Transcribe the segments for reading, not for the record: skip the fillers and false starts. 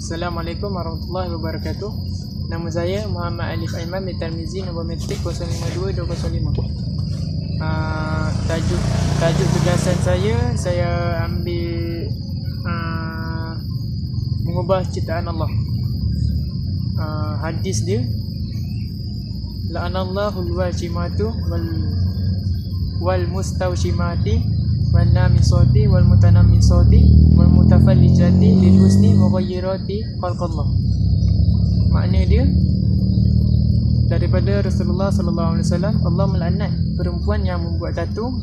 Assalamualaikum warahmatullahi wabarakatuh. Nama saya Muhammad Alif Aiman bin Tarmizi, nombor metrik 052205. Tajuk tugasan saya ambil mengubah ciptaan Allah. Hadis dia, la'anallahu al-washimatu wal mustawshimati wan namisati wal mutanammisati wal mutafallijati lil husni mughayyirati khalqallah. Makna dia, daripada Rasulullah sallallahu alaihi wasallam, Allah melaknat perempuan yang membuat tatu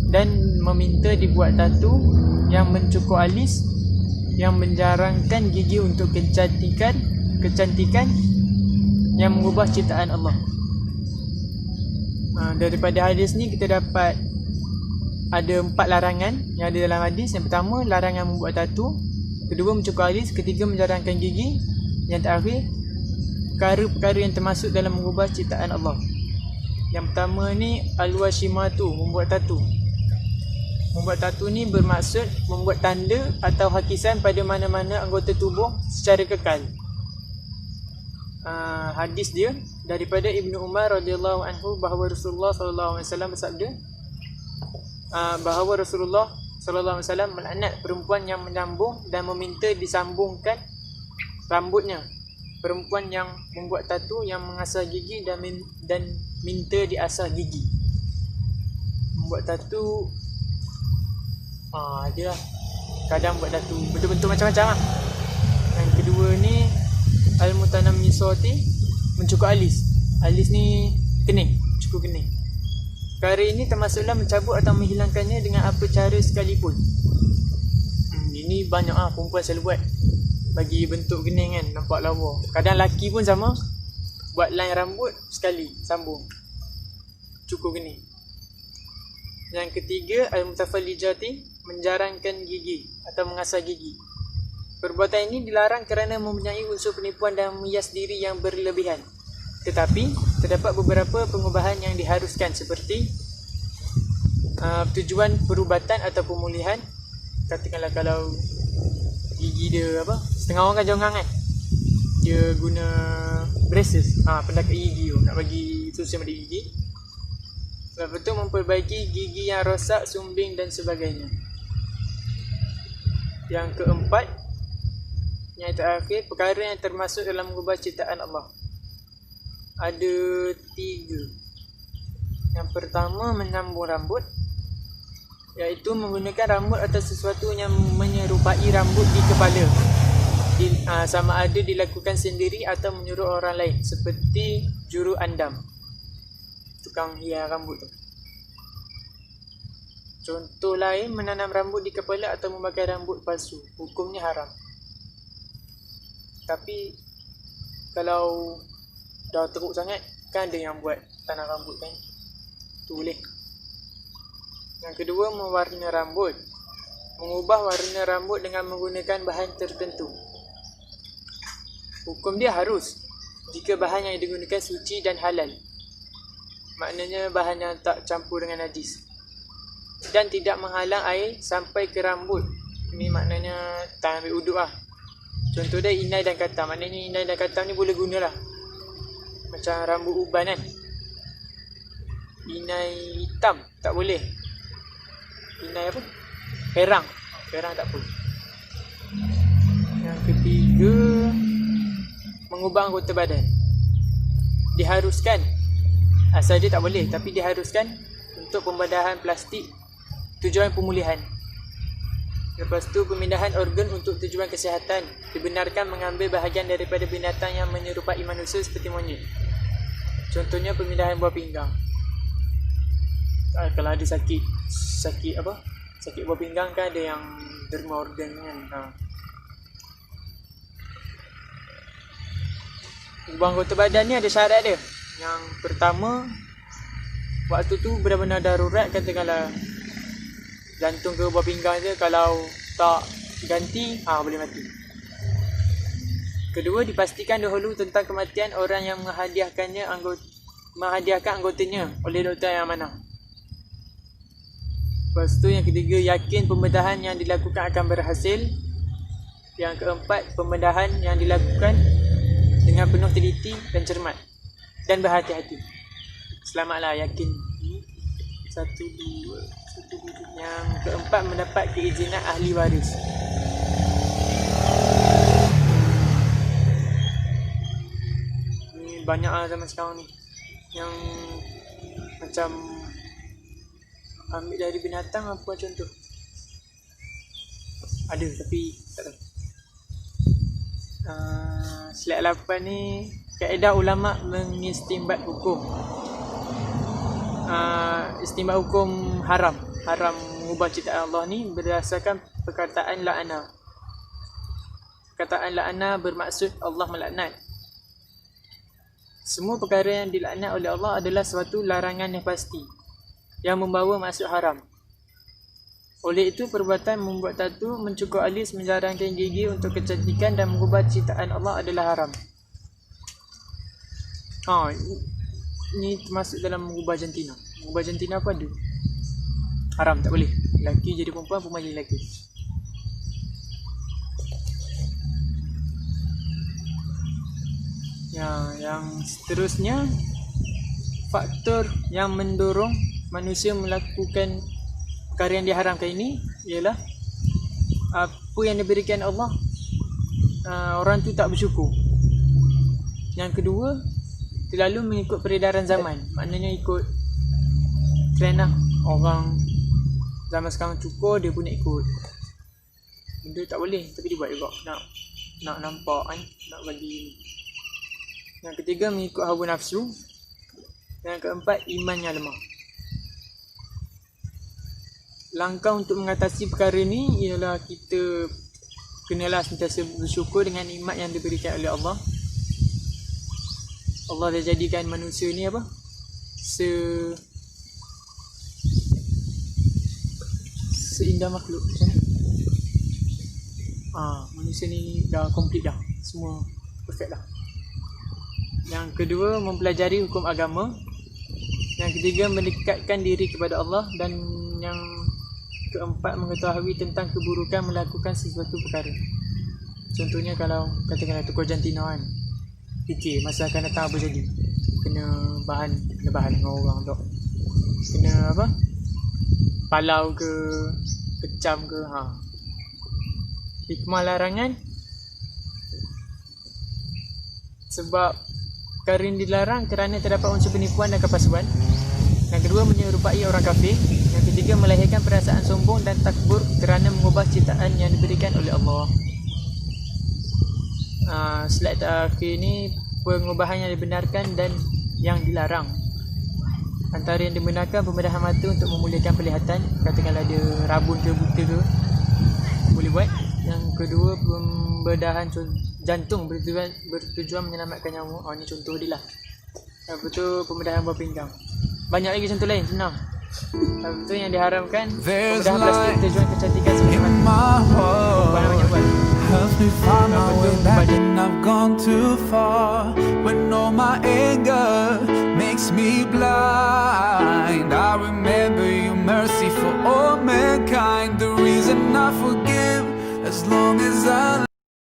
dan meminta dibuat tatu yang mencukur alis, yang menjarangkan gigi untuk kecantikan yang mengubah ciptaan Allah. Daripada hadis ni kita dapat ada 4 larangan yang ada dalam hadis. Yang pertama, larangan membuat tatu. Kedua, mencukur alis. Ketiga, menjarangkan gigi. Yang terakhir, perkara-perkara yang termasuk dalam mengubah ciptaan Allah. Yang pertama ni, al-washimatu, membuat tatu. Membuat tatu ni bermaksud membuat tanda atau hakisan pada mana-mana anggota tubuh secara kekal. Hadis dia daripada Ibnu Umar radhiyallahu anhu bahawa Rasulullah sallallahu alaihi wasallam bersabda, bahawa Rasulullah sallallahu alaihi wasallam melaknat perempuan yang menyambung dan meminta disambungkan rambutnya, perempuan yang membuat tatu, yang mengasah gigi dan minta diasah gigi. Membuat tatu dia kadang buat tatu bentuk-bentuk macam-macam lah. Yang kedua ni, al-mutanammisati, mencukur alis. Alis ni kening, cukur kening. Perkara ini termasuklah mencabut atau menghilangkannya dengan apa cara sekalipun. Ini banyak perempuan selalu buat, bagi bentuk kening kan, nampak lawa. Kadang lelaki pun sama, buat line rambut sekali, sambung, cukur kening. Yang ketiga, al-mutafallijati, menjarangkan gigi atau mengasah gigi. Perbuatan ini dilarang kerana mempunyai unsur penipuan dan menghias diri yang berlebihan. Tetapi terdapat beberapa pengubahan yang diharuskan, seperti tujuan perubatan atau pemulihan. Katakanlah kalau gigi dia setengah orang kan jongang kan, dia guna braces, pendekat gigi tu, nak bagi susun pada gigi. Lepas tu memperbaiki gigi yang rosak, sumbing dan sebagainya. Yang keempat, yang terakhir, perkara yang termasuk dalam mengubah ciptaan Allah. Ada 3. Yang pertama, menyambung rambut, iaitu menggunakan rambut atau sesuatu yang menyerupai rambut di kepala, sama ada dilakukan sendiri atau menyuruh orang lain, seperti juru andam, tukang hias rambut tu. Contoh lain, menanam rambut di kepala atau memakai rambut palsu. Hukumnya haram. Tapi kalau dah teruk sangat, kan ada yang buat tanam rambut kan, tu boleh. Yang kedua, mewarna rambut, mengubah warna rambut dengan menggunakan bahan tertentu. Hukum dia harus jika bahan yang digunakan suci dan halal, maknanya bahan yang tak campur dengan najis, dan tidak menghalang air sampai ke rambut. Ini maknanya tak ambil uduk lah. Contoh dia inai dan katam. Maknanya inai dan katam ni boleh guna lah, macam rambut uban kan. Inai hitam tak boleh. Inai perang tak boleh. Yang ketiga, mengubah anggota badan. Diharuskan, asal dia tak boleh, tapi diharuskan untuk pembedahan plastik tujuan pemulihan. Lepas tu, pemindahan organ untuk tujuan kesihatan. Dibenarkan mengambil bahagian daripada binatang yang menyerupai manusia seperti monyet. Contohnya pemindahan buah pinggang. Kalau ada sakit buah pinggang kan, ada yang derma organ kan. Ubah anggota badan ni ada syarat dia. Yang pertama, waktu tu benar-benar darurat. Katakanlah jantung ke buah pinggang je, kalau tak ganti boleh mati. Kedua, dipastikan dahulu tentang kematian orang yang menghadiahkan anggotanya oleh doktor yang mana. Lepas tu yang ketiga, yakin pembedahan yang dilakukan akan berhasil. Yang keempat, pembedahan yang dilakukan dengan penuh teliti dan cermat dan berhati-hati. Selamatlah, yakin. Satu, dua. Yang keempat, mendapat keizinan ahli waris. Ni banyak lah zaman sekarang ni yang macam ambil dari binatang. Apa contoh? Ada tapi tak tahu. Slide 8 ni, kaedah ulama mengistimbat hukum. Istimbat hukum haram mengubah ciptaan Allah ni berdasarkan perkataan la'ana. Perkataan la'ana bermaksud Allah melaknat. Semua perkara yang dilaknat oleh Allah adalah suatu larangan yang pasti yang membawa maksud haram. Oleh itu, perbuatan membuat tatu, mencukur alis, menjarangkan gigi untuk kecantikan dan mengubah ciptaan Allah adalah haram. Ini termasuk dalam mengubah jantina. Mengubah jantina apa ada? Haram, tak boleh. Lelaki jadi perempuan, perempuan jadi lelaki. Yang seterusnya, faktor yang mendorong manusia melakukan perkara yang diharamkan ini ialah apa yang diberikan Allah, orang tu tak bersyukur. Yang kedua, terlalu mengikut peredaran zaman. Maknanya ikut trend lah. Orang zaman sekarang cukur, dia pun nak ikut. Benda tak boleh, tapi dia buat juga. Nak nampak kan, nak bagi. Yang ketiga, mengikut hawa nafsu. Yang keempat, iman yang lemah. Langkah untuk mengatasi perkara ni ialah kita kenalah sentiasa bersyukur dengan nikmat yang diberikan oleh Allah. Allah dah jadikan manusia ni apa? Seindah makhluk. Manusia ni dah komplit dah. Semua perfect dah. Yang kedua, mempelajari hukum agama. Yang ketiga, mendekatkan diri kepada Allah. Dan yang keempat, mengetahui tentang keburukan melakukan sesuatu perkara. Contohnya kalau katakanlah tukar jantina kan, fikir masa akan datang apa jadi. Kena bahan dengan orang tu. Kena apa? Palau ke, kecam ke. Hikmah larangan, sebab perkara yang dilarang kerana terdapat unsur penipuan dan kepalsuan. Yang kedua, menyerupai orang kafir. Yang ketiga, melahirkan perasaan sombong dan takbur kerana mengubah ciptaan yang diberikan oleh Allah. Slide terakhir ni, pengubahan yang dibenarkan dan yang dilarang. Antara yang dibenarkan, pembedahan mata untuk memulihkan penglihatan. Katakanlah dia rabun ke, buta ke, boleh buat. Yang kedua, pembedahan jantung bertujuan menyelamatkan nyawa. Ni contoh dia lah. Lepas tu, pembedahan buah pinggang. Banyak lagi contoh lain, senang. Lepas tu yang diharamkan, pembedahan plastik bertujuan kecantikan sebagai mata. Banyak buat. Helps me find my way back when I've gone too far. When all my anger makes me blind, I remember your mercy for all mankind. The reason I forgive as long as I